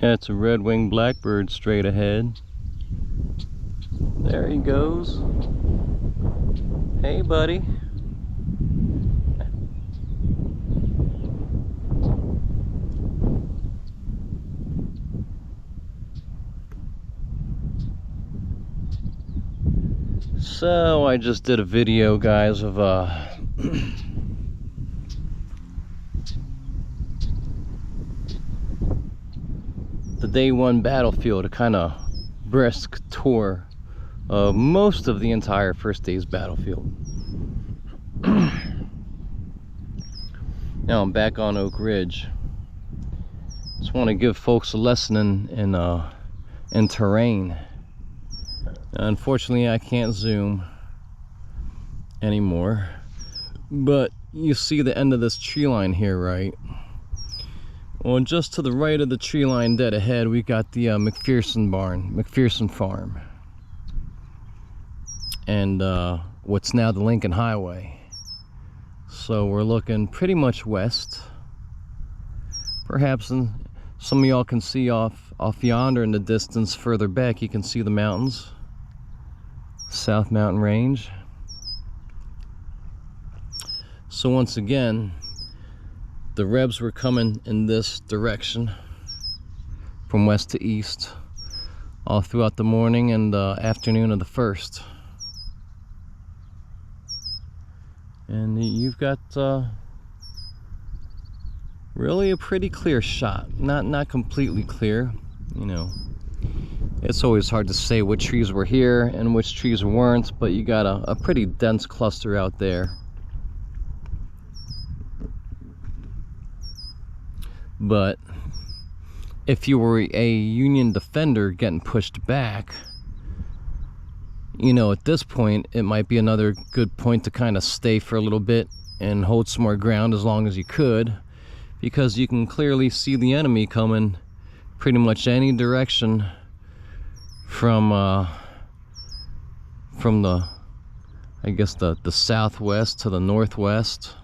Yeah, it's a red-winged blackbird straight ahead. There he goes. Hey, buddy. So I just did a video, guys, of the day one battlefield, a kind of brisk tour of most of the entire first day's battlefield. Now I'm back on Oak Ridge. Just want to give folks a lesson in terrain. Unfortunately, I can't zoom anymore, but you see the end of this tree line here, right? Well, just to the right of the tree line dead ahead, we got the McPherson farm, and what's now the Lincoln Highway. So we're looking pretty much west. Perhaps some of y'all can see off yonder in the distance further back, you can see the mountains. South Mountain Range. So once again, the Rebs were coming in this direction from west to east all throughout the morning and afternoon of the 1st. And you've got really a pretty clear shot. Not completely clear, you know. It's always hard to say what trees were here and which trees weren't, but you got a pretty dense cluster out there. But if you were a Union defender getting pushed back, you know, at this point it might be another good point to kind of stay for a little bit and hold some more ground as long as you could, because you can clearly see the enemy coming pretty much any direction from the, I guess, the southwest to the northwest.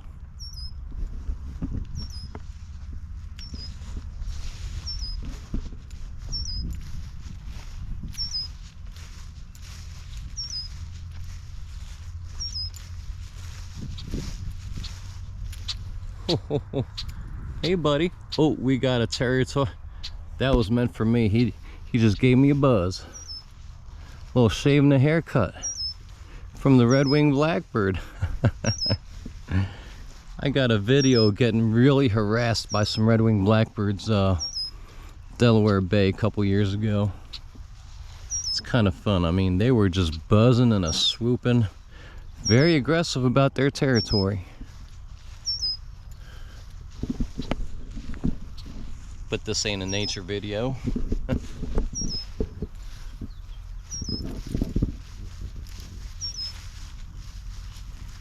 Hey, buddy. Oh, we got a territory. That was meant for me. He just gave me a buzz. A little shave and a haircut from the red-winged blackbird. I got a video getting really harassed by some red-winged blackbirds Delaware Bay a couple years ago. It's kind of fun. I mean, they were just buzzing and swooping, very aggressive about their territory. But this ain't a nature video.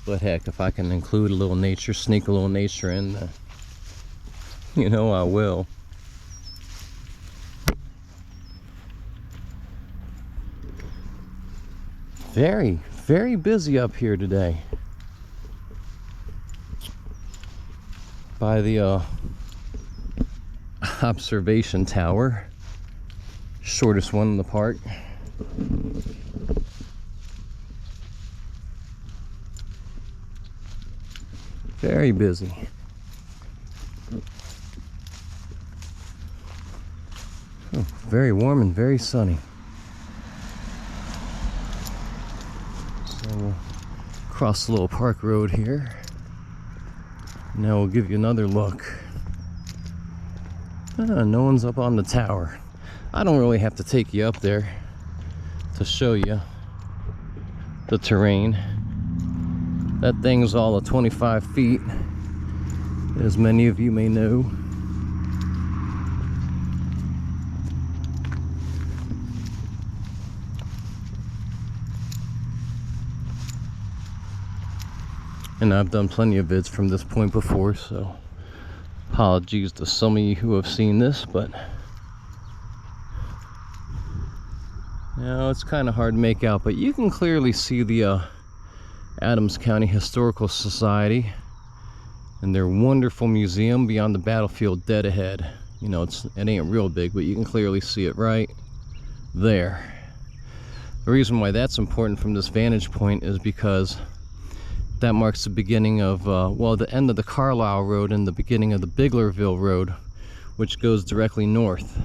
But heck, if I can include a little nature, sneak a little nature in, you know I will. Very, very busy up here today. By the observation tower, shortest one in the park. Very busy. Oh, very warm and very sunny. So we'll cross the little park road here. Now we'll give you another look. No one's up on the tower. I don't really have to take you up there to show you the terrain. That thing's all of 25 feet, as many of you may know. And I've done plenty of vids from this point before, so apologies to some of you who have seen this, but you know, it's kind of hard to make out, but you can clearly see the Adams County Historical Society and their wonderful museum beyond the battlefield dead ahead. You know, it ain't real big, but you can clearly see it right there. The reason why that's important from this vantage point is because that marks the beginning of, well, the end of the Carlisle Road and the beginning of the Biglerville Road, which goes directly north.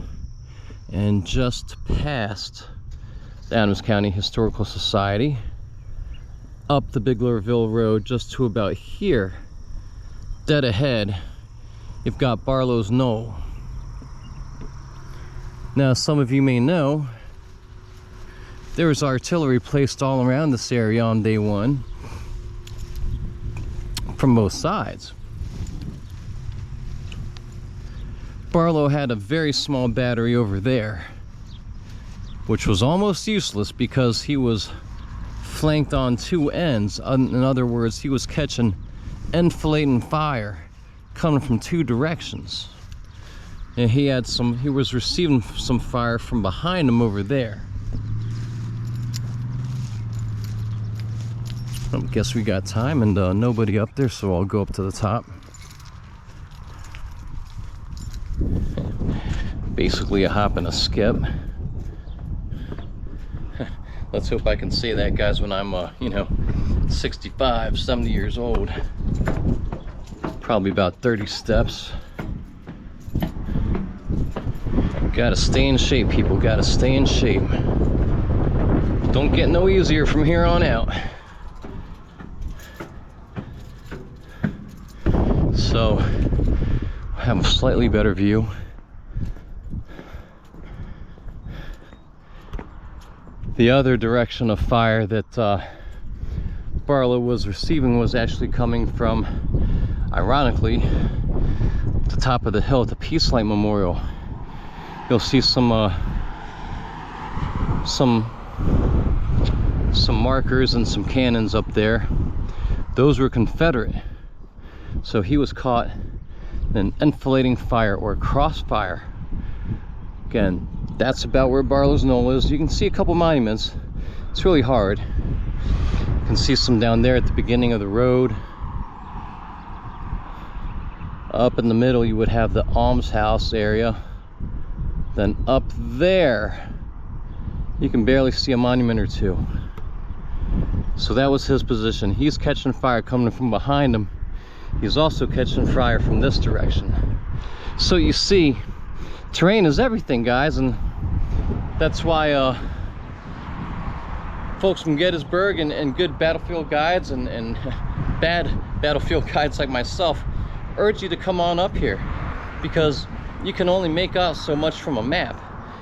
And just past the Adams County Historical Society, up the Biglerville Road just to about here, dead ahead, you've got Barlow's Knoll. Now, some of you may know, there was artillery placed all around this area on day one from both sides. Barlow had a very small battery over there, which was almost useless because he was flanked on two ends. In other words, he was catching enfilading fire coming from two directions. And he was receiving some fire from behind him over there. I guess we got time and nobody up there, so I'll go up to the top. Basically a hop and a skip. Let's hope I can say that, guys, when I'm, you know, 65, 70 years old. Probably about 30 steps. Gotta stay in shape, people. Gotta stay in shape. Don't get no easier from here on out. So, I have a slightly better view. The other direction of fire that Barlow was receiving was actually coming from, ironically, the top of the hill at the Peace Light Memorial. You'll see some markers and some cannons up there. Those were Confederate. So he was caught in an enfilading fire or crossfire. Again, that's about where Barlow's Knoll is. You can see a couple monuments. It's really hard. You can see some down there at the beginning of the road. Up in the middle you would have the almshouse area. Then up there you can barely see a monument or two. So that was his position. He's catching fire coming from behind him. He's also catching fire from this direction. So you see, terrain is everything, guys, and that's why folks from Gettysburg and good battlefield guides and bad battlefield guides like myself urge you to come on up here, because you can only make out so much from a map,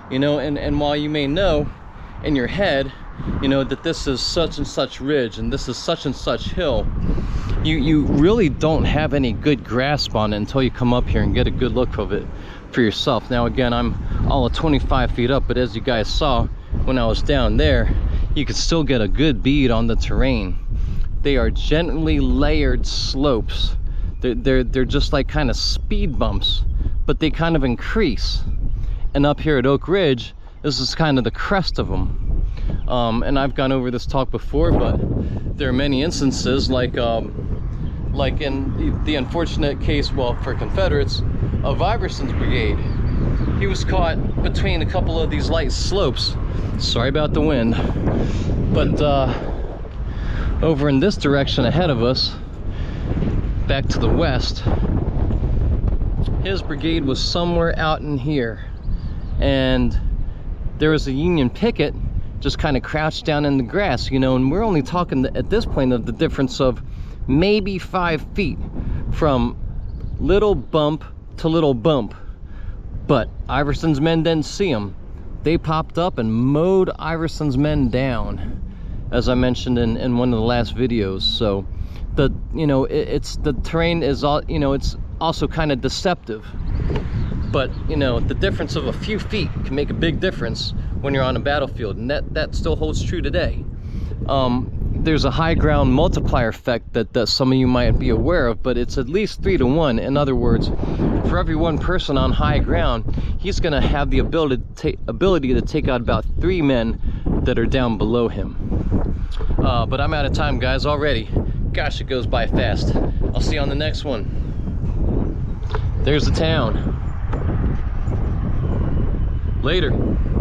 you know, and while you may know in your head, you know, that this is such and such ridge and this is such and such hill, you really don't have any good grasp on it until you come up here and get a good look of it for yourself. Now again, I'm all of 25 feet up, but as you guys saw when I was down there, you could still get a good bead on the terrain. They are gently layered slopes. They're just like kind of speed bumps, but they kind of increase. And up here at Oak Ridge, this is kind of the crest of them. And I've gone over this talk before, but there are many instances like in the unfortunate case, well, for Confederates, of Iverson's brigade. He was caught between a couple of these light slopes. Sorry about the wind. But over in this direction ahead of us, back to the west, his brigade was somewhere out in here. And there was a Union picket just kind of crouched down in the grass, you know, and we're only talking at this point of the difference of maybe 5 feet from little bump to little bump. But Iverson's men didn't see them. They popped up and mowed Iverson's men down, as I mentioned in one of the last videos. So the terrain is all, you know, it's also kind of deceptive. But, you know, the difference of a few feet can make a big difference when you're on a battlefield, and that still holds true today. There's a high ground multiplier effect that some of you might be aware of, but it's at least 3 to 1. In other words, for every one person on high ground, he's going to have the ability to take out about 3 men that are down below him. But I'm out of time, guys, already. Gosh, it goes by fast. I'll see you on the next one. There's the town. Later.